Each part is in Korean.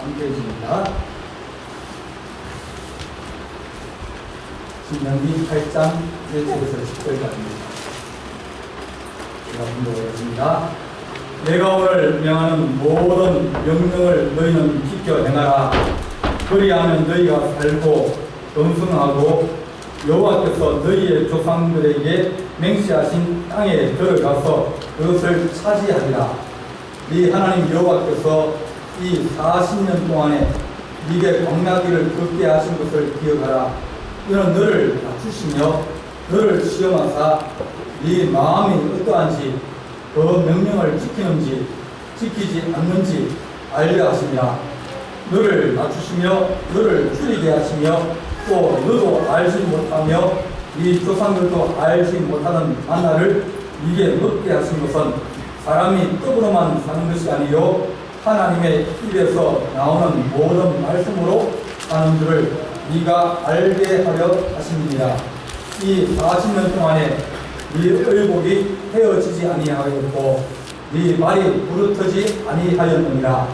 함께 해줍니다. 신명기 8장 1절에서 10절까지입니다. 제가 분도하겠습니다. 내가 오늘 명하는 모든 명령을 너희는 지켜 행하라. 그리하면 너희가 살고 번성하고 여호와께서 너희의 조상들에게 맹세하신 땅에 들어가서 그것을 차지하리라. 네 하나님 여호와께서 이 40년 동안에 네게 광야길을 걷게 하신 것을 기억하라. 이는 너를 낮추시며 너를 시험하사 네 마음이 어떠한지 그 명령을 지키는지 지키지 않는지 알려 하시니라. 너를 낮추시며 너를 줄이게 하시며 또 너도 알지 못하며 네 조상들도 알지 못하는 만나를 네게 먹게 하신 것은 사람이 떡으로만 사는 것이 아니요 하나님의 입에서 나오는 모든 말씀으로 사는 줄을 네가 알게 하려 하십니다. 이 40년 동안에 네 의복이 헤어지지 아니하였고 네 말이 부르트지 아니하였느니라.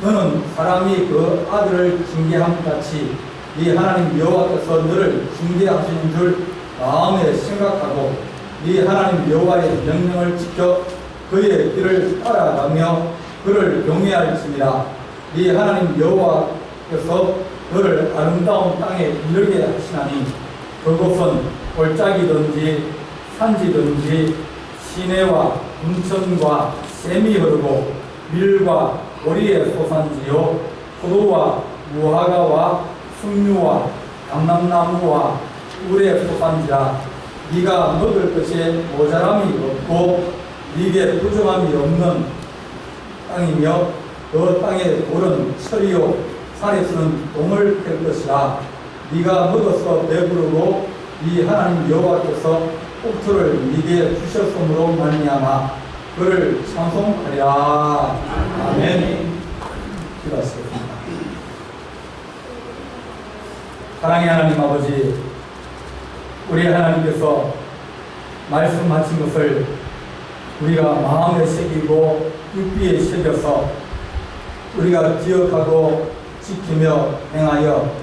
너는 사람이 그 아들을 징계함 같이 네 하나님 여호와께서 너를 징계하시는 줄 마음에 생각하고 네 하나님 여호와의 명령을 지켜 그의 길을 따라가며 그를 경외할지니라. 네 하나님 여호와께서 너를 아름다운 땅에 이르게 하시나니 그곳은 골짜기든지 산지든지 시내와 분천과 샘이 흐르고 밀과 보리의 소산지요 포도와 무화과와 석류와 감람나무와 꿀의 소산지라. 네가 먹을 것에 모자람이 없고 네게 부족함이 없는 땅이며 그 땅의 돌은 철이요 산에 쓰는 동을 캘 것이라. 네가 먹어서 배부르고 네 하나님 여호와께서 꼭토를 네게 주셨으므로 말미암아 그를 찬송하리라. 아멘. 기도하시겠습니다. 사랑의 하나님 아버지, 우리 하나님께서 말씀하신 것을 우리가 마음에 새기고 육비에 새겨서 우리가 기억하고 지키며 행하여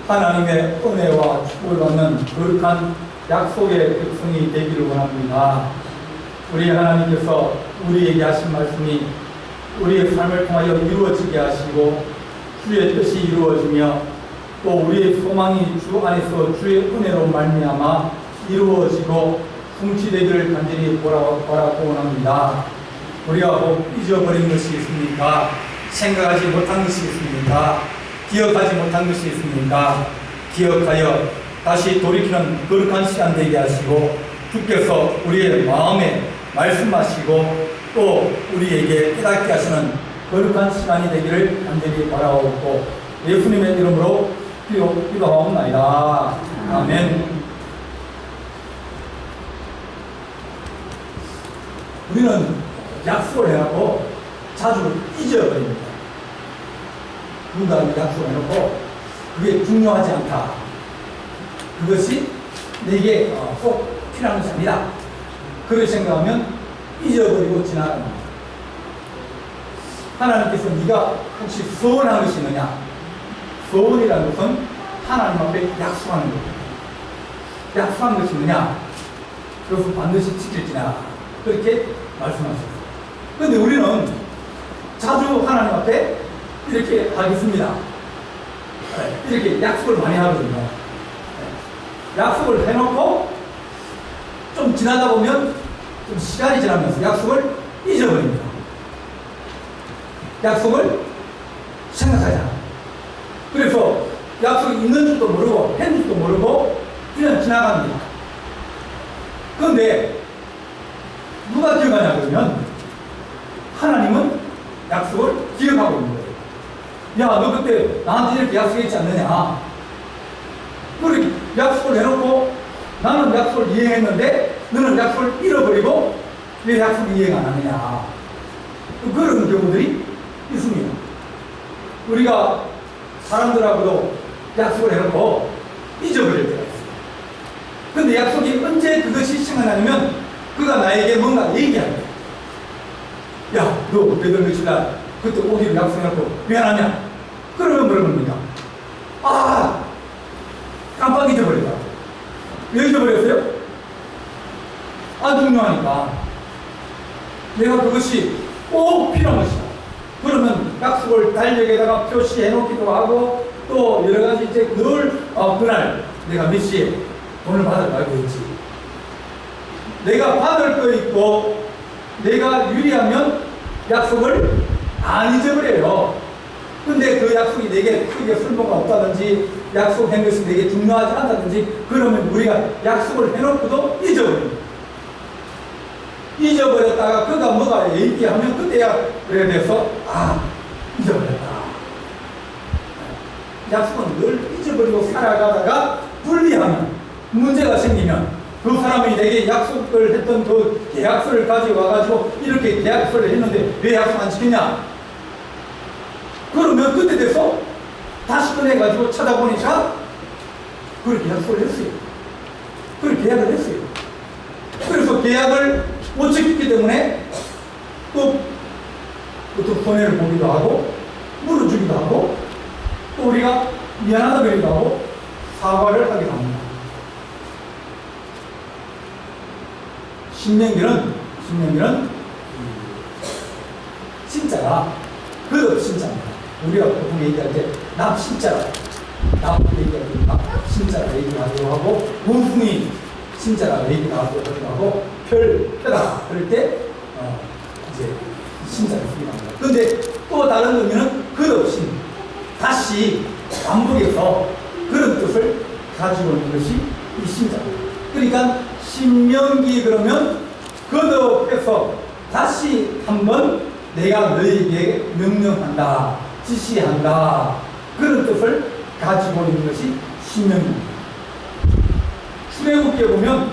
하나님의 은혜와 축복을 받는 거룩한 약속의 백성이 되기를 원합니다. 우리 하나님께서 우리에게 하신 말씀이 우리의 삶을 통하여 이루어지게 하시고 주의 뜻이 이루어지며 또 우리의 소망이 주 안에서 주의 은혜로 말미암아 이루어지고 성취되기를 간절히 바라고 원합니다. 우리가 꼭 잊어버린 것이 있습니까? 생각하지 못한 것이 있습니까? 기억하지 못한 것이 있습니까? 기억하여 다시 돌이키는 거룩한 시간 되게 하시고 주께서 우리의 마음에 말씀하시고 또 우리에게 깨닫게 하시는 거룩한 시간이 되기를 간절히 바라옵고 예수님의 이름으로 기도하옵나이다. 아멘. 우리는 약속을 해놓고 자주 잊어버립니다. 누군가 약속을 해놓고 그게 중요하지 않다. 그것이 내게 꼭 필요한 것이 아니다. 그렇게 생각하면 잊어버리고 지나갑니다. 하나님께서 네가 혹시 소원한 것이 있느냐? 소원이라는 것은 하나님 앞에 약속하는 겁니다. 약속한 것이 있느냐? 그것을 반드시 지킬지나 그렇게 말씀하셨어요. 그런데 우리는 자주 하나님 앞에 이렇게 하겠습니다. 이렇게 약속을 많이 하거든요. 약속을 해놓고 좀 지나다 보면 좀 시간이 지나면서 약속을 잊어버립니다. 약속을 생각하지 않아요. 그래서 약속이 있는 줄도 모르고 했는 줄도 모르고 그냥 지나갑니다. 그런데 누가 기억하냐 그러면 하나님은 약속을 기억하고 있는 거예요. 야, 너 그때 나한테 이렇게 약속했지 않느냐? 그렇게 약속을 해놓고 나는 약속을 이행했는데 너는 약속을 잃어버리고 왜 약속을 이행 안 하느냐? 그런 경우들이 있습니다. 우리가 사람들하고도 약속을 해놓고 잊어버릴 때가 있어요. 근데 약속이 언제 그것이 생각나냐면 그가 나에게 뭔가 얘기합니다. 야, 너 몇월 며칠날 그때 오기로 약속해놓고 왜 안 하냐? 그러면 뭐라 겁니까? 아, 깜빡 잊어버렸다. 왜 잊어버렸어요? 안 중요하니까. 내가 그것이 꼭 필요한 것이다. 그러면 약속을 달력에다가 표시해 놓기도 하고, 또 여러 가지 이제 늘, 그날 내가 몇 시에 돈을 받을 거 알고 있지. 내가 받을 거 있고, 내가 유리하면 약속을 안 잊어버려요. 근데 그 약속이 내게 크게 쓸모가 없다든지, 약속한 것이 내게 중요하지 않다든지, 그러면 우리가 약속을 해놓고도 잊어버립니다. 잊어버렸다가 그가 뭐가 얘기하면 그때야 그래 돼서 잊어버렸다. 약속은 늘 잊어버리고 살아가다가 분리하면, 문제가 생기면 그 사람이 내게 약속을 했던 그 계약서를 가져와가지고 이렇게 계약서를 했는데 왜 약속 안 지켰냐? 그러면 그때 돼서 다시 꺼내가지고 찾아보니까 그렇게 약속을 했어요. 그렇게 계약을 했어요. 그래서 계약을 못 지켰기 때문에 또 손해를 보기도 하고 물어주기도 하고 또 우리가 미안하다 그러기도 하고 사과를 하기도 합니다. 신명기는 진짜가 신자입니다. 우리가 보통 얘기할 때 납신자라 얘기할 때 납신자라 얘기하기도 하고 원숭이 신자라 얘기하기도 하고 표다 그럴 때 이제 신자를 쓰기도 합니다. 그런데 또 다른 의미는 끝없이 다시 반복해서 그런 뜻을 가지고 있는 것이 이 신자입니다. 그러니까 신명기 그러면 거듭해서 다시 한번 내가 너희에게 명령한다, 지시한다, 그런 뜻을 가지고 있는 것이 신명기입니다. 출애굽기에 보면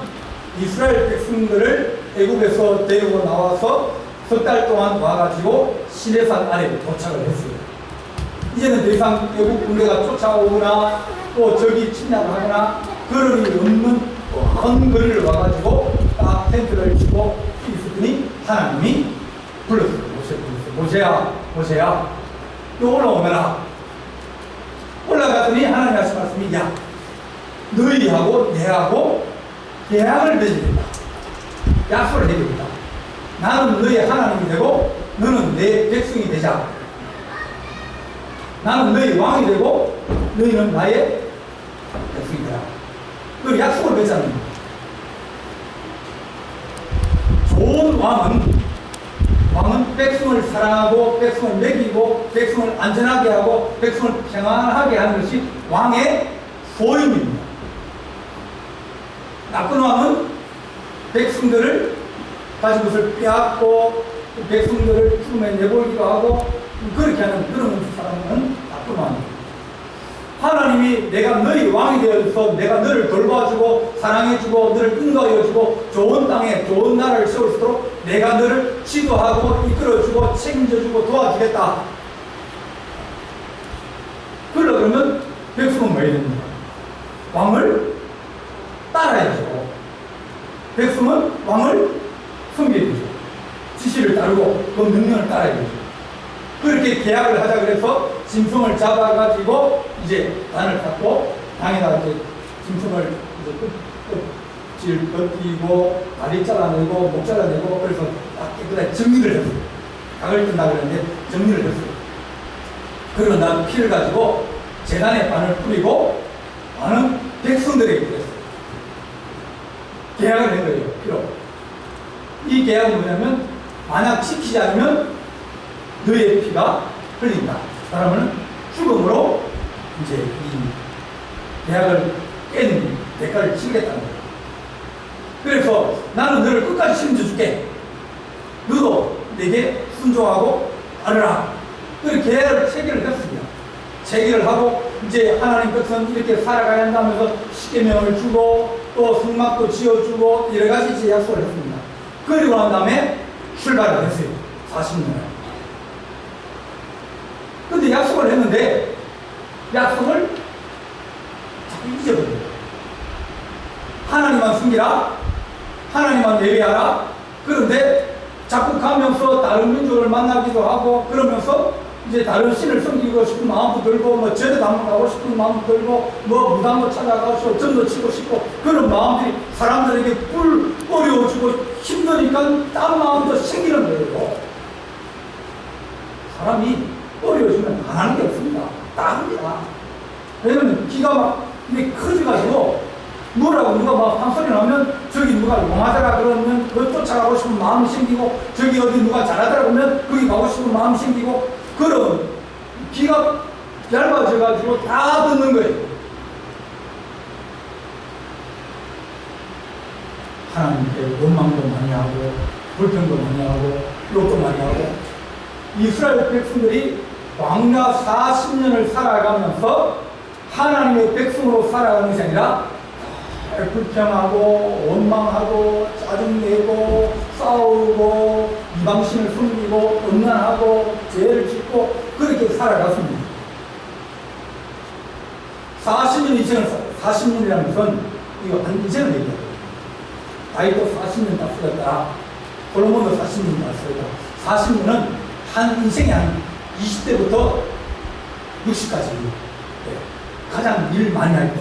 이스라엘 백성들을 애굽에서 데리고 나와서 석 달 동안 와가지고 시내산 아래에 도착을 했어요. 이제는 더 이상 애국 군대가 쫓아오거나 또 적이 침략하거나 그럴 일이 없는 큰 거리를 와가지고 딱 텐트를 치고 있었더니 하나님이 불렀어요. 모세야 너 올라오거라. 올라갔더니 하나님 하신 말씀이 야 너희하고 내하고 계약을 맺으겠다. 약속을 해주겠다. 나는 너희 하나님이 되고 너는 내 백성이 되자. 나는 너희 왕이 되고 너희는 나의 백성이 되라. 그 약속을 맺자는 거예요. 좋은 왕은 백성을 사랑하고 백성을 먹이고 백성을 안전하게 하고 백성을 평안하게 하는 것이 왕의 소임입니다. 나쁜 왕은 백성들을 가진 것을 빼앗고 백성들을 죽음에 내몰기도 하고 그렇게 하는 그런 사람은 나쁜 왕입니다. 하나님이 내가 너희 왕이 되어서 내가 너를 돌봐주고 사랑해주고 너를 인도하여주고 좋은 땅에 좋은 나라를 세울 수 있도록 내가 너를 지도하고 이끌어주고 책임져주고 도와주겠다. 그러면 백성은 뭐 해야 됩니까? 왕을 따라야죠. 백성은 왕을 섬겨야 되죠. 지시를 따르고 그 명령을 따라야 되죠. 그렇게 계약을 하자 그래서 짐승을 잡아가지고 이제 단을 탔고 당에다가 이제 짐승을 이제 끝을 벗기고 다리 잘라내고 목 잘라내고 그래서 딱 깨끗하게 정리를 했어요. 닭을 뜬다 그랬는데 정리를 했어요. 그러고 난 피를 가지고 제단에 반을 뿌리고 반은 백성들에게 뿌렸어요. 계약을 한 거예요. 피로. 이 계약은 뭐냐면 만약 지키지 않으면 너의 피가 흘린다. 그러면 죽음으로 이제 이 계약을 깬 대가를 치르겠다는 거예요. 그래서 나는 너를 끝까지 책임져줄게. 너도 내게 순종하고 따르라. 그 계약을 체결을 했습니다. 체결을 하고 이제 하나님 것은 이렇게 살아가야 한다면서 십계명을 주고 또 성막도 지어주고 여러 가지 이제 약속을 했습니다. 그리고 난 다음에 출발을 했어요. 40년을. 근데 약속을 했는데 약속을 자꾸 잊어버려요. 하나님만 숨기라. 하나님만 예배하라. 그런데 자꾸 가면서 다른 민족을 만나기도 하고 그러면서 이제 다른 신을 섬기고 싶은 마음도 들고, 뭐 절에도 한번 가고 싶은 마음도 들고, 뭐 무당도 찾아가고 점도 치고 싶고, 그런 마음들이 사람들에게 어려워지고 힘드니까 딴 마음도 생기는 거예요. 사람이 어려워지면 안 하는 게 없습니다. 다 합니다. 왜냐면 기가 막 이게 커져가지고 뭐라고 누가 막 한소리 나면 저기 누가 용하더라 그러면 그 쫓아가고 싶은 마음이 생기고, 저기 어디 누가 잘하더라 그러면 거기 가고 싶은 마음이 생기고, 그런 기가 얇아져가지고 다 듣는 거예요. 하나님께 원망도 많이 하고 불평도 많이 하고 욕도 많이 하고. 이스라엘 백성들이 광야 40년을 살아가면서 하나님의 백성으로 살아가는 것이 아니라 불평하고 원망하고 짜증내고 싸우고 이방신을 숨기고 음란하고 죄를 짓고 그렇게 살아갔습니다. 40년 이전을 40년이라는 것은 이거 한 이전을 얘기해요. 다윗도 40년 다 쓰였다. 솔로몬도 40년 다 쓰였다. 40년은 한 인생의 한 20대부터 60까지 가장 일 많이 할 때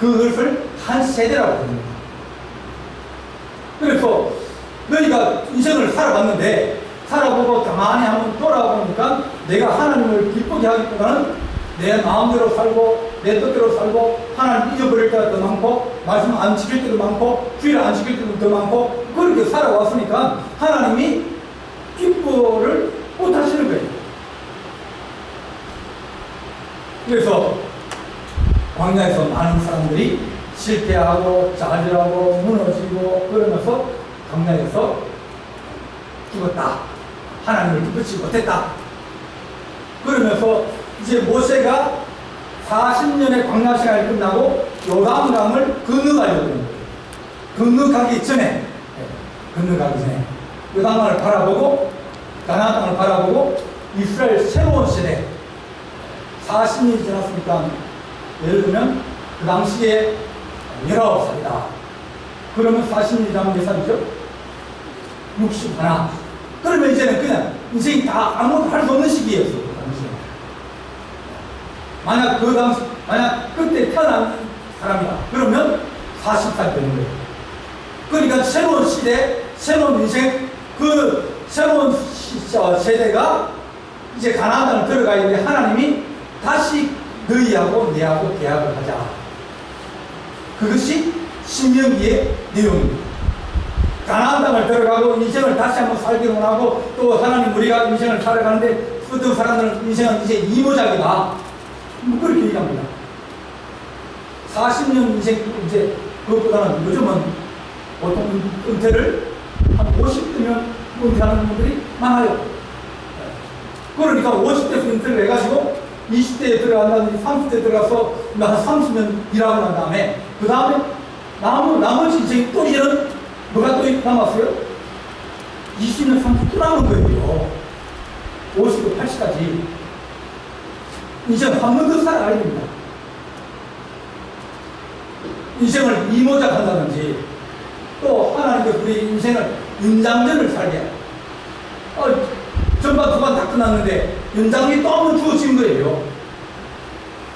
그것을 한 세대라고 합니다. 그래서 너희가 인생을 살아봤는데 살아보고 가만히 한번 돌아보니까 내가 하나님을 기쁘게 하기보다는 내 마음대로 살고 내 뜻대로 살고 하나님 잊어버릴 때가 더 많고 말씀 안 지킬 때도 많고 주일 안 지킬 때도 더 많고 그렇게 살아왔으니까 하나님이 기뻐를 못하시는 거예요. 그래서 광야에서 많은 사람들이 실패하고 좌절하고 무너지고 그러면서 광야에서 죽었다. 하나님을 기쁘지 못했다. 그러면서 이제 모세가 40년의 광야 시간이 끝나고 요단강을 건너가려고 하는 거예요. 건너가기 전에 요단강을 바라보고 가나안 땅을 바라보고 이스라엘 새로운 세대 40년이 지났으니까 예를 들면 그 당시에 19살이다. 그러면 40년이 지나면 몇 살이죠? 61. 그러면 이제는 그냥 인생이 다 아무것도 할 수 없는 시기였어요. 그 당시에. 만약 그때 태어난 사람이다. 그러면 40살 되는 거예요. 그러니까 새로운 시대, 새로운 인생, 그 새로운 세대가 이제 가나안 땅을 들어가야 되는데 하나님이 다시 너희하고 내하고 계약을 하자. 그것이 신명기의 내용입니다. 가나안 땅을 들어가고 인생을 다시 한번 살기로 하고 또 하나님 우리가 인생을 살아가는데 어떤 사람들은 인생은 이제 이모작이다. 뭐 그렇게 얘기합니다. 40년 인생 이제 그것보다는 요즘은 보통 은퇴를 한 50대면 은퇴하는 분들이 많아요. 그러니까 50대에서 은퇴를 해가지고 20대에 들어간다든지 30대에 들어가서 한 30년 일하고 난 다음에 그 다음에 나머지 인생이 또 이제는 뭐가 또 남았어요? 20년, 30년 또 남은 거예요. 50도 80까지. 인생을 한 번 더 살아가야 됩니다. 인생을 이모작 한다든지 또 하나님께 우리 인생을 연장전을 살게. 전반 두반 다 끝났는데 연장이 또 한 번 주어진 거예요.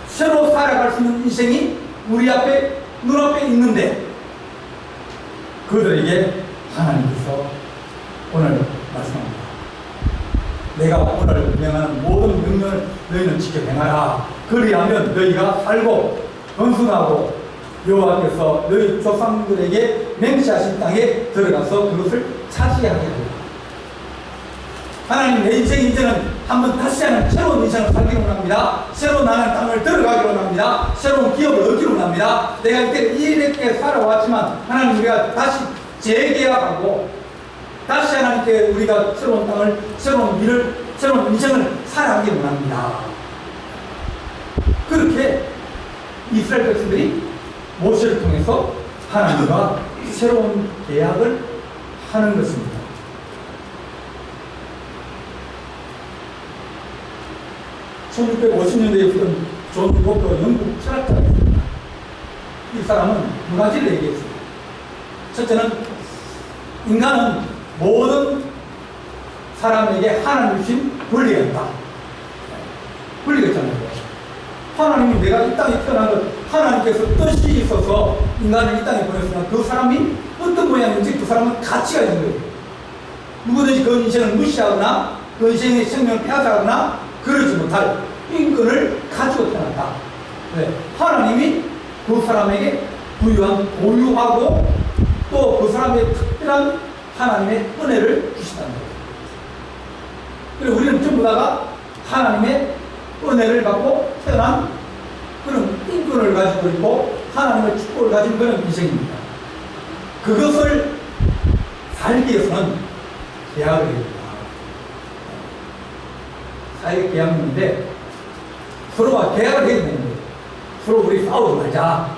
새로 살아갈 수 있는 인생이 우리 앞에 눈앞에 있는데 그들에게 하나님께서 오늘 말씀합니다. 내가 오늘 명하는 모든 명령을 너희는 지켜 행하라. 그리하면 너희가 살고 건승하고 여호와께서 너희 조상들에게 맹세하신 땅에 들어가서 그것을 차지하게 됩니다. 하나님 내 인생 이제는 한번 다시 하는 새로운 인생을 살기로 합니다. 새로운 나는 땅을 들어가기로 합니다. 새로운 기업을 얻기로 합니다. 내가 이때 이렇게 살아왔지만 하나님 우리가 다시 재계약하고 다시 하나님께 우리가 새로운 땅을 새로운 일을 새로운 인생을 살아가기로 합니다. 그렇게 이스라엘 백성들이 모세를 통해서 하나님과 새로운 계약을 하는 것입니다. 1650년대에 있던 존 로커 영국 철학자가 있습니다. 이 사람은 두 가지를 얘기했습니다. 첫째는 인간은 모든 사람에게 하나님 주신 권리가 있다. 권리가 있잖아요. 하나님이 내가 이 땅에 태어난 것, 하나님께서 뜻이 있어서 인간을 이 땅에 보냈으면 그 사람이 어떤 모양인지 그 사람은 가치가 있는 거예요. 누구든지 그 인생을 무시하거나 그 인생의 생명을 빼앗아가거나 그러지 못할 인권을 가지고 태어났다. 네. 하나님이 그 사람에게 부유한 보유하고 또 그 사람의 특별한 하나님의 은혜를 주신다는 거예요. 그리고 우리는 전부 다가 하나님의 은혜를 받고 태어난 그런 인권을 가지고 있고 하나님의 축복을 가진 그런 인생입니다. 그것을 살기 위해서는 계약을 해야 됩니다. 사회 계약문인데 서로가 계약을 해야 되는 거예요. 서로 우리 싸우지 말자.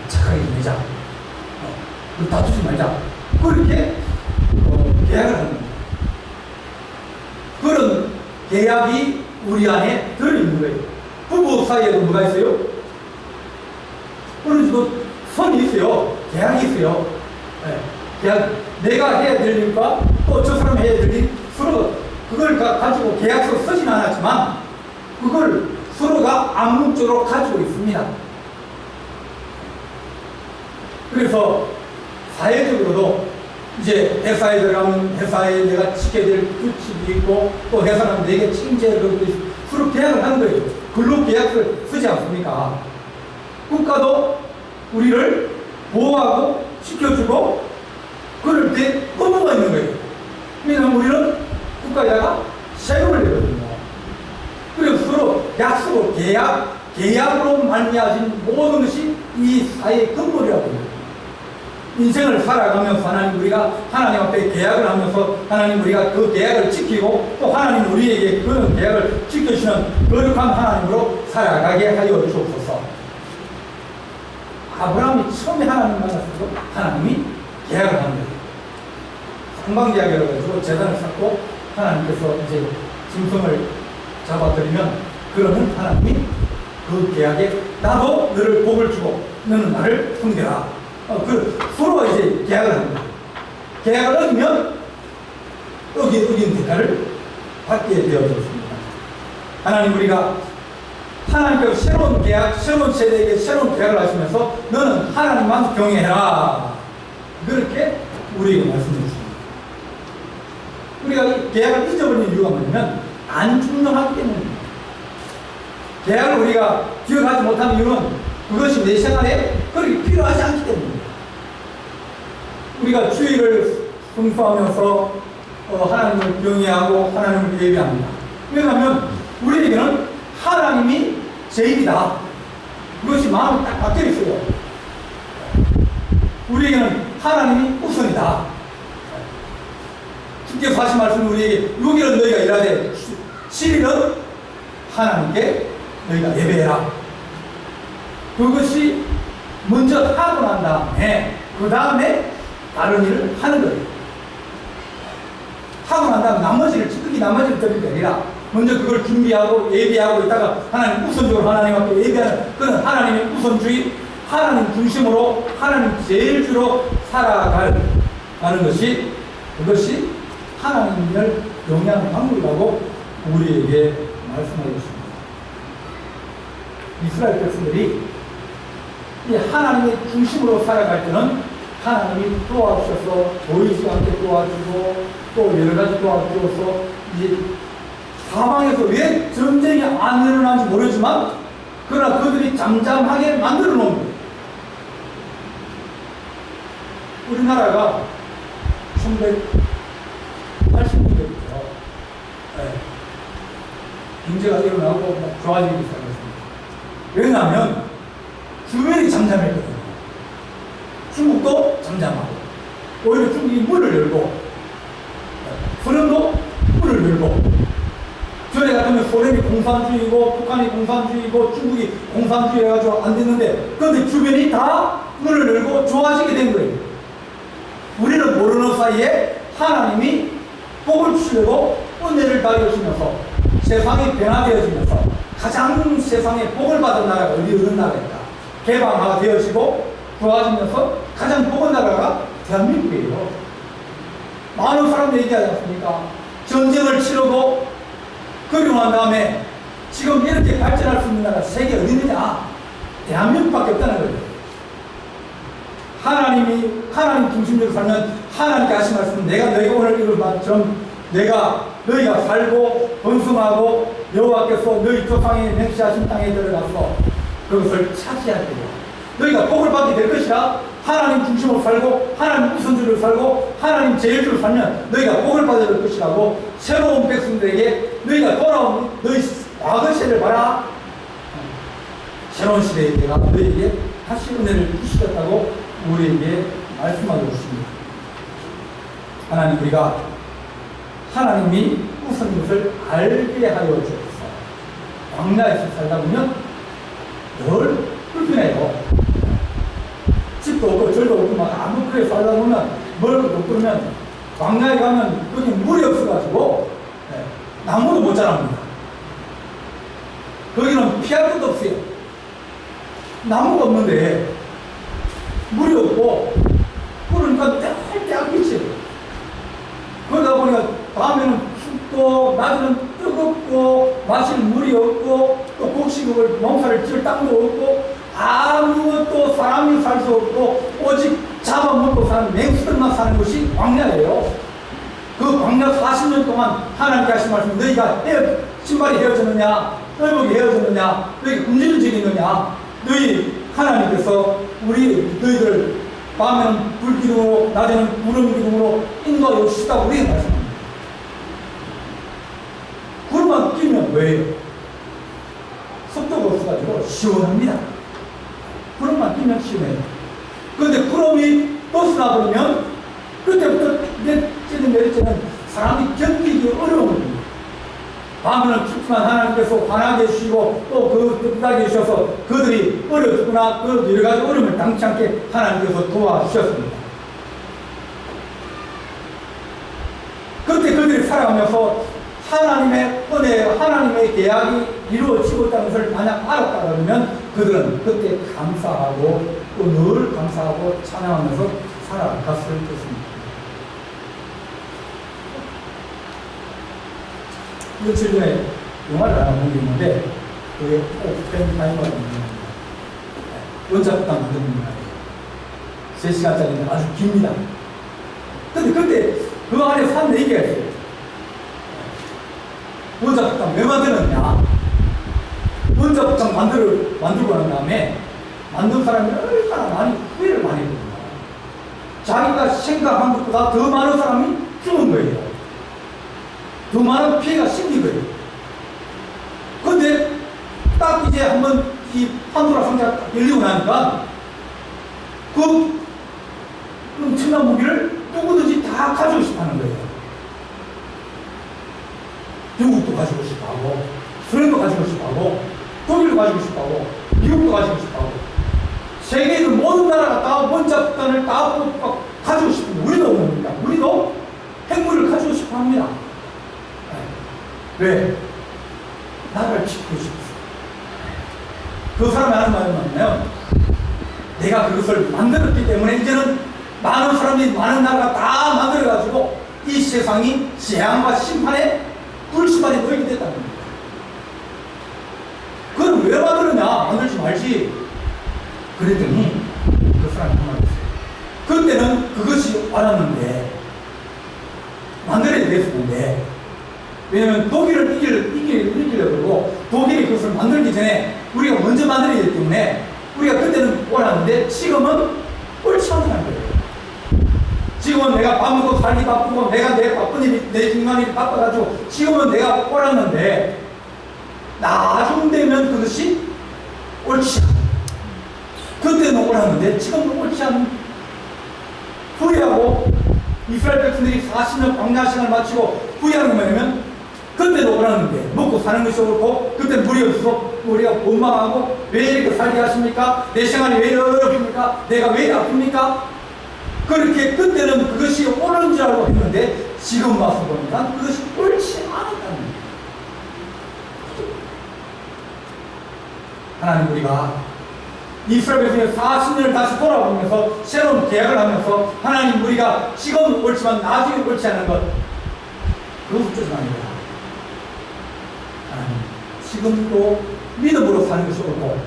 착하게 지내자. 다투지 말자. 그렇게 계약을 하는 겁니다. 그런 계약이 우리 안에 들어있는 거예요. 부부 사이에도 뭐가 있어요? 그런 그 선이 있어요. 계약이 있어요. 네. 계약, 내가 해야 될 일과 또 저 사람이 해야 될 일, 서로 그걸 가지고 계약서 쓰진 않았지만 그걸 서로가 암묵적으로 가지고 있습니다. 그래서 사회적으로도 이제 회사에 들어가면 회사에 내가 지켜야 될 규칙이 있고 또 회사는 내게 책임져야 될 것이 서로 계약을 하는 거예요. 근로계약서를 쓰지 않습니까? 국가도 우리를 보호하고 지켜주고 그럴 때 의무가 있는 거예요. 왜냐하면 우리는 국가에다가 세금을 내거든요. 그래서 서로 약속을 계약으로 말미암은 모든 것이 이 사회의 근본이라고 합니다. 인생을 살아가면서 우리가 하나님 앞에 계약을 하면서 하나님 우리가 그 계약을 지키고 또 하나님 우리에게 그런 계약을 지켜주시는 거룩한 하나님으로 살아가게 하여 주옵소서. 아브라함이 처음에 하나님 만났을 때 하나님이 계약을 하는 거예요. 상방계약이라고 해가지고 재단을 쌓고 하나님께서 이제 짐승을 잡아들이면 그러면 하나님이 그 계약에 나도 너를 복을 주고 너는 나를 섬겨라. 서로가 이제 계약을 합니다. 계약을 어기면 어긴 대가를 받게 되어졌습니다. 하나님 우리가 하나님께서 새로운 계약, 새로운 세대에게 새로운 계약을 하시면서 너는 하나님만 경외해라. 그렇게 우리에게 말씀해 주십니다. 우리가 이 계약을 잊어버리는 이유가 뭐냐면 안 중요하기 때문입니다. 계약을 우리가 기억하지 못하는 이유는 그것이 내 생활에 그렇게 필요하지 않기 때문입니다. 우리가 주의를 순수하면서 하나님을 경외하고 하나님을 예배합니다. 왜냐하면 우리에게는 하나님이 제일이다. 그것이 마음에 딱 박혀 있어요. 우리에게는 하나님이 우선이다. 주께서 하신 말씀은 우리에게 6일은 너희가 일하되 7일은 하나님께 너희가 예배해라. 그것이 먼저 하고 난 다음에 그 다음에 다른 일을 하는 거예요. 하고 난 다음에 나머지를 드릴 게 아니라 먼저 그걸 준비하고 예비하고 있다가 하나님 우선적으로 하나님 앞에 예비하는 그런 하나님의 우선주의, 하나님 중심으로 하나님 제일주로 살아가는 것이 그것이 하나님을 영향하는 방법이라고 우리에게 말씀하고 있습니다. 이스라엘 백성들이 이 하나님의 중심으로 살아갈 때는 하나님이 도와주셔서 보이지 않게 도와주고 또 여러 가지 도와주어서 이제 사방에서 왜 전쟁이 안 일어나는지 모르지만 그러나 그들이 잠잠하게 만들어 놓은 거예요. 우리나라가 1980년대부터 경제가 일어나고 막 좋아지기 시작했습니다. 왜냐하면 주변이 잠잠했거든요. 중국도 잠잠하고 오히려 중국이 문을 열고 소련도 문을 열고 전에 같으면 소련이 공산주의고 북한이 공산주의고 중국이 공산주의 해가지고 안 됐는데 그런데 주변이 다 문을 열고 좋아지게 된 거예요. 우리는 모르는 사이에 하나님이 복을 주시려고 은혜를 다해주시면서 세상이 변화되어지면서 가장 세상에 복을 받은 나라가 어디 어느 나라일까? 개방화가 되어지고 좋아지면서 가장 복은 나라가 대한민국이에요. 많은 사람들이 얘기하지 않습니까? 전쟁을 치르고 그리고 난 다음에 지금 이렇게 발전할 수 있는 나라 세계 어디 있느냐? 대한민국밖에 없다는 거예요. 하나님 중심적으로 살면 하나님께 하신 말씀은 내가 너희가 오늘 이룬 것처럼 너희가 살고 번성하고 여호와께서 너희 조상에 맹세하신 땅에 들어가서 그것을 차지할 거야. 너희가 복을 받게 될 것이라. 하나님 중심으로 살고 하나님 우선주의로 살고 하나님 제일주로 살면 너희가 복을 받을 것이라고 새로운 백성들에게 너희가 돌아온 너희 과거 시대를 봐라. 새로운 시대에 내가 너희에게 다시 은혜를 주시겠다고 우리에게 말씀하고 있습니다. 하나님 우리가 하나님이 우선 것을 알게 하여 주옵소서. 광야에서 살다 보면 늘 불편해요. 집도 없고 절도 없고 막 아무 그래 살다 보면 멀고 못 그러면 광야에 가면 거기 물이 없어가지고 나무도 못 자랍니다. 거기는 피할 것도 없어요. 나무가 없는데 물이 없고 그러니까 떼약빛이에요. 그러다 보니까 밤에는 춥고 낮에는 뜨겁고 마실 물이 없고 또 곡식을 농사를 지을 땅도 없고 아무것도 사람이 살 수 없고 오직 잡아먹고 사는 맹수들만 사는 것이 광야예요. 그 광야 40년 동안 하나님께 하신 말씀, 너희가 신발이 헤어졌느냐, 의복이 헤어졌느냐, 너희가 굶주린 적이 있느냐, 너희 하나님께서 너희들 밤에는 불기둥으로 낮에는 구름기둥으로 인도하여 주시다고 우리가 말씀합니다. 구름만 끼면 왜요? 습도가 없어가지고 시원합니다. 구름만 끼면 시원해요. 그런데 구름이 떠서 버리면 그때부터 내리째는 사람이 견디기 어려운 겁니다. 밤에는 춥지만 하나님께서 환하게 해주시고 또 뜨뜻하게 해주셔서 그들이 어려 죽거나 그 여러 가지 어려움을 당치 않게 하나님께서 도와주셨습니다. 그때 그들이 살아가면서 하나님의 은혜, 하나님의 계약이 이루어지고 있다는 것을 만약 알았다 그러면 그들은 그때 감사하고 또 늘 감사하고 찬양하면서 살아갔을 것입니다. 며칠 전에 영화를 하나 본 게 있는데 그게 오펜하이머라는 영화입니다. 원작부터 만든 영화예요. 3시간짜리인데 아주 깁니다. 근데 그때 그 안에 산 얘기가 있어요. 원작부터 왜 만드느냐? 원작부터 만들고 난 다음에 만든 사람이 얼마나 많이 후회를 많이 했거든요. 자기가 생각한 것보다 더 많은 사람이 죽은 거예요. 더 많은 피해가 생긴 거예요. 그런데 딱 이제 한번 이 판도라 상자가 열리고 나니까 그 엄청난 무기를 누구든지 다 가지고 싶어 하는 거예요. 영국도 가지고 싶어 하고, 소련도 가지고 싶어 하고, 독일도 가지고 싶어 하고, 미국도 가지고 싶어 하고, 세계의 모든 나라가 다 원자폭탄을 다 가지고 싶은 우리도 옵니다. 우리도 핵무기를 가지고 싶어 합니다. 왜? 나라를 지키고 싶었어요. 그 사람이 하는 말이 뭐냐면, 내가 그것을 만들었기 때문에 이제는 많은 사람들이 많은 나라가 다 만들어가지고 이 세상이 재앙과 심판에 불심판에 놓이게 됐다는 겁니다. 그건 왜 만들었냐? 만들지 말지. 그랬더니 그 사람이 한 말이 있어요. 그때는 그것이 와닿는데 만들어야 됐었는데, 왜냐면 독일을 이기려고 그러고 독일이 그것을 만들기 전에 우리가 먼저 만들어야 되기 때문에 우리가 그때는 옳았는데 지금은 옳지 않다는 거예요. 지금은 내가 밥 먹고 살기 바쁘고 내가 내 바쁜 일이 내 중요한 일이 바빠가지고 지금은 내가 옳았는데 나중 되면 그것이 옳지 않아. 그때는 옳았는데 지금은 옳지 않은 후회하고 이스라엘 백성들이 40년 광야 시간을 마치고 후회하는 거 뭐냐면 그때도 옳았는데 먹고 사는 것이 옳고 그때는 물이 없어서 우리가 원망하고 왜 이렇게 살게 하십니까? 내 생활이 왜 어렵습니까? 내가 왜 아픕니까? 그렇게 그때는 그것이 옳은 줄 알고 했는데 지금 와서 보니까 그것이 옳지 않았다는 거예요. 하나님 우리가 이스라엘 백성이 40년을 다시 돌아보면서 새로운 계약을 하면서 하나님 우리가 지금은 옳지만 나중에 옳지 않은 것 그것을 쫓아가는 거야. 하나님 지금 또 믿음으로 사는 것이 옳고,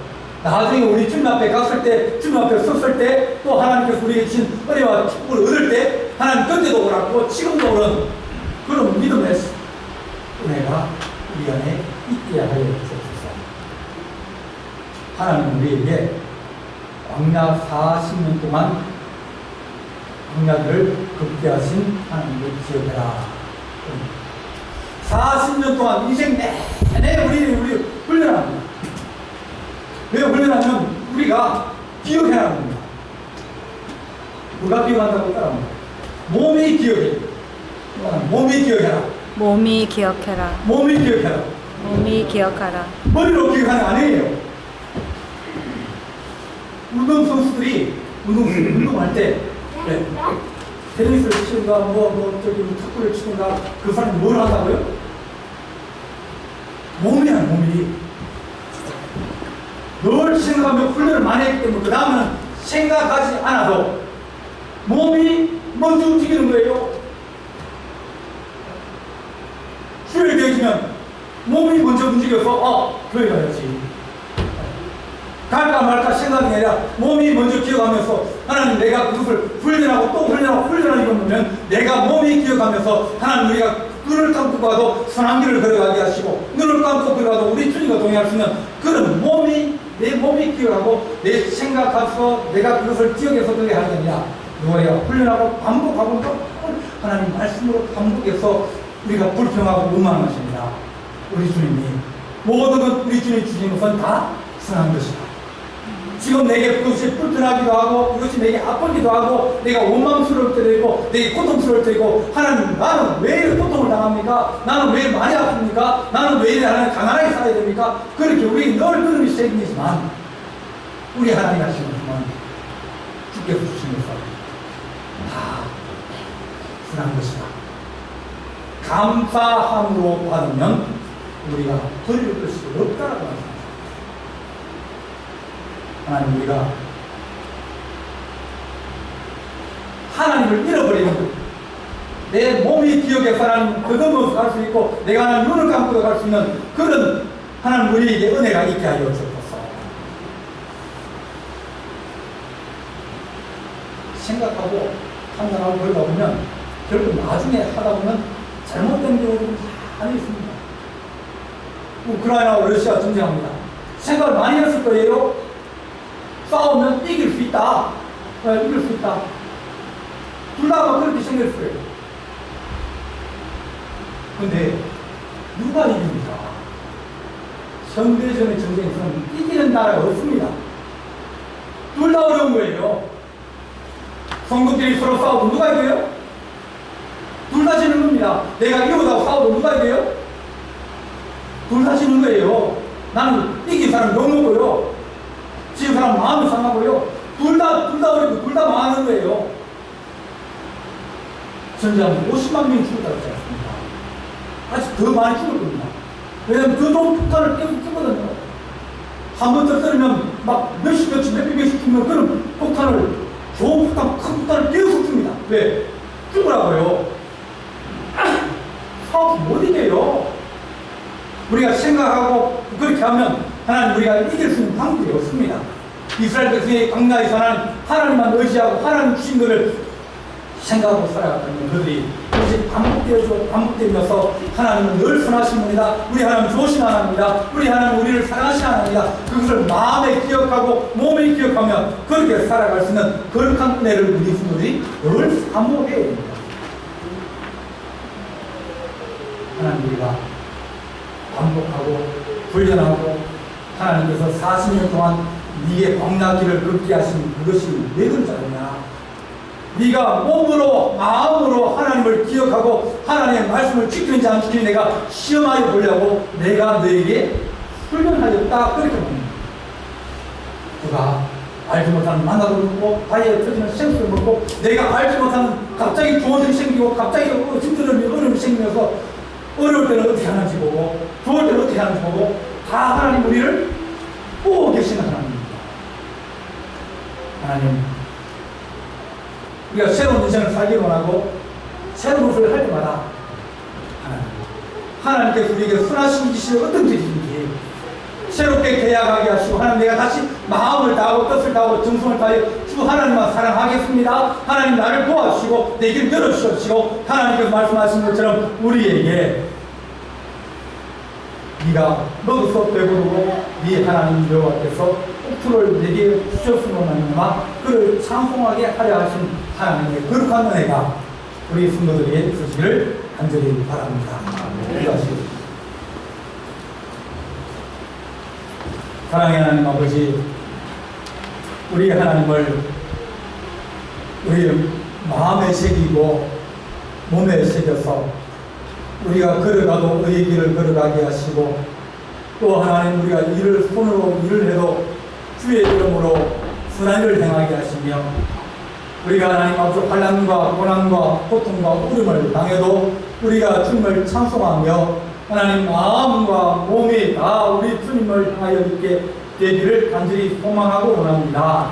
나중에 우리 주님 앞에 갔을 때, 주님 앞에 섰을 때, 또 하나님께서 우리에게 주신 은혜와 축복을 얻을 때, 하나님 그때도 오랐고 지금도 오른 그런 믿음의 은혜가 우리 안에 있게 하여 주옵소서. 하나님 우리에게 광야 40년 동안 광야를 극대하신 하나님을 기억해라. 40년 동안 인생 내내 우리 훈련합니다. 왜 훈련하면 우리가 기억해야 합니다. 누가 기억한다고 따라합니다. 몸이 기억해. 몸이 기억해라. 몸이 기억해라. 몸이 기억해라. 몸이 기억하라. 머리로 기억하는 게 아니에요. 운동선수들이 운동할 때 테니스를 치는가 탁구를 치는가 그 사람이 뭘 한다고요? 몸이야 몸이. 늘 생각하며 훈련을 많이 했기 때문에 그 다음은 생각하지 않아도 몸이 먼저 움직이는 거예요. 훈련이 되어지면 몸이 먼저 움직여서 교회 가야지. 갈까 말까 생각이 아니라 몸이 먼저 기억하면서 하나님 내가 그것을 훈련하고 또 훈련하고 보면 내가 몸이 기억하면서 하나님 우리가 눈을 감고 가도 선한 길을 걸어가게 하시고 눈을 감고 걸어가도 우리 주님과 동행할 수 있는 그런 내 몸이 기억하고 내 생각하면서 내가 그것을 기억해서 그렇게 하는 게 아니라 누구야 훈련하고 반복하고 또 하나님 말씀으로 반복해서 우리가 불평하고 원망하십니다. 우리 주님이 모든 것 우리 주님이 주신 것은 다 선한 것이다. 지금 내게 그것이 불편하기도 하고 이것이 내게 아프기도 하고 내가 원망스러울 때도 있고 내게 고통스러울 때도 있고 하나님 나는 왜 이렇게 고통을 당합니까? 나는 왜 많이 아픕니까? 나는 왜 이렇게 하나님 가난하게 살아야 됩니까? 그렇게 우리 늘 그런 것이 생기지만 우리 하나님 하시는 것은 주께서 주신 것은 다 선한 것이다. 감사함으로 받으면 우리가 버릴 것이 없다라고 말합니다. 하나님 우리가 하나님을 잃어버리는 내 몸이 기억해서 하나님 더듬어서 갈 수 있고 내가 하나님 눈을 감고 갈 수 있는 그런 하나님 우리에게 은혜가 있게 하여 주옵소서. 생각하고 판단하고 그러다 보면 결국 나중에 하다 보면 잘못된 경우도 많이 있습니다. 우크라이나와 러시아 전쟁합니다. 생각을 많이 했을 거예요. 싸우면 이길 수 있다. 이길 수 있다. 둘 다 그렇게 생겼어요. 근데 누가 이깁니까? 현대전의 전쟁에서는 이기는 나라가 없습니다. 둘 다 어려운 거예요. 성도끼리 서로 싸우고 누가 이겨요? 둘 다 지는 겁니다. 내가 이러다고 싸워도 누가 이겨요? 둘 다 지는 거예요. 나는 이긴 사람 욕먹고요. 지금 사람 마음이 상하고요. 둘 다 어렵고 둘 다 망하는 거예요. 전쟁은 50만 명이 죽었다고 했지 않습니까? 아직 더 많이 죽을 겁니다. 왜냐하면 더 좋은 폭탄을 계속 쓰거든요. 한 번 터뜨리면 막 몇십 죽으면 그런 폭탄을 좋은 폭탄, 큰 폭탄을 계속 줍니다. 왜? 죽으라고요. 싸워서 못 이겨요. 우리가 생각하고 그렇게 하면 하나님 우리가 이길 수 있는 방법이 없습니다. 이스라엘 백성의 광야에서 하나님만 의지하고 하나님 주신 것을 생각하고 살아갔다면 그들이 이것이 반복되면서 하나님은 늘 선하신 분이다. 우리 하나님 좋으신 하나님이다. 우리 하나님 우리를 사랑하신 하나님이다. 그것을 마음에 기억하고 몸에 기억하며 그렇게 살아갈 수 있는 거룩한 은혜를 우리 후손들이 늘 사모해야 됩니다. 하나님 우리가 반복하고 훈련하고 하나님께서 40년 동안 네게 광야길을 걷게 하신 그것이 왜 그런 자냐? 네가 몸으로 마음으로 하나님을 기억하고 하나님의 말씀을 지키는지 안 지키는지 내가 시험하여 보려고 내가 너에게 훈련하였다. 그렇게 봅니다. 누가 알지 못하는 만나도 먹고 바위에 터지는 생수를 먹고 내가 알지 못하는 갑자기 좋은 일이 생기고 갑자기 힘든 어려움이 생기면서 어려울 때는 어떻게 하는지 보고 좋을 때는 어떻게 하는지 보고 다 하나님 우리를 보고 계시는 하나님입니다. 하나님 우리가 새로운 인생을 살기 원하고 새로운 것을 할 때마다 하나님께서 우리에게 선하신 짓이 어떤 짓인지 새롭게 계약하게 하시고 하나님 내가 다시 마음을 다하고 뜻을 다하고 정성을 다하여 주 하나님만 사랑하겠습니다. 하나님 나를 도와주시고 내 길 열어주시고 하나님께서 말씀하신 것처럼 우리에게 네가 먹어서 배부르고 네 하나님 여호와께서 폭포를 내게 주셨으면 하나님아 그를 찬송하게 하려 하신 하나님의 거룩한 은혜가 우리 성도들에게 있으시기를 간절히 바랍니다. 기도하시겠습니다. 사랑의 하나님 아버지, 우리 하나님을 우리 마음에 새기고 몸에 새겨서 우리가 걸어가도 의의 길을 걸어가게 하시고 또 하나님 우리가 손으로 일을 해도 주의 이름으로 선한 일을 행하게 하시며 우리가 하나님 앞서 환난과 고난과 고통과 울음을 당해도 우리가 주님을 찬송하며 하나님 마음과 몸이 다 우리 주님을 향하여 있게 되기를 간절히 소망하고 원합니다.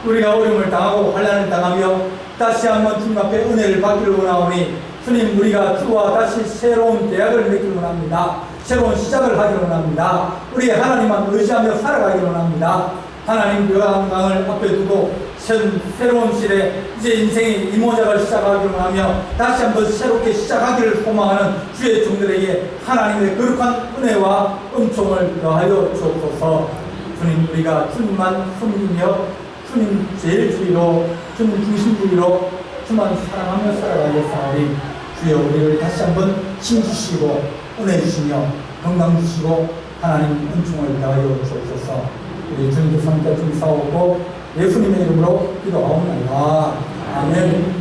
우리가 어려움을 당하고 환난을 당하며 다시 한번 주님 앞에 은혜를 받기를 원하오니 주님 우리가 주와 다시 새로운 계약을 맺기를 원합니다. 새로운 시작을 하기를 원합니다. 우리 하나님만 의지하며 살아가기를 원합니다. 하나님 요한강을 앞에 두고 새로운 시대 이제 인생의 이모작을 시작하기를 원하며 다시 한번 새롭게 시작하기를 소망하는 주의 종들에게 하나님의 거룩한 은혜와 은총을 더하여 주옵소서. 주님 우리가 주님만 섬기며 주님 제일주의로 주님 중심주의로 주만 사랑하며 살아가겠사오니 주여 우리를 다시 한번 힘 주시고 은혜 주시며 건강 주시고 하나님 은총을 더하여 주옵소서. 우리 주님께서 함께 좀 싸우고 예수님의 이름으로 기도하옵나이다. 아멘.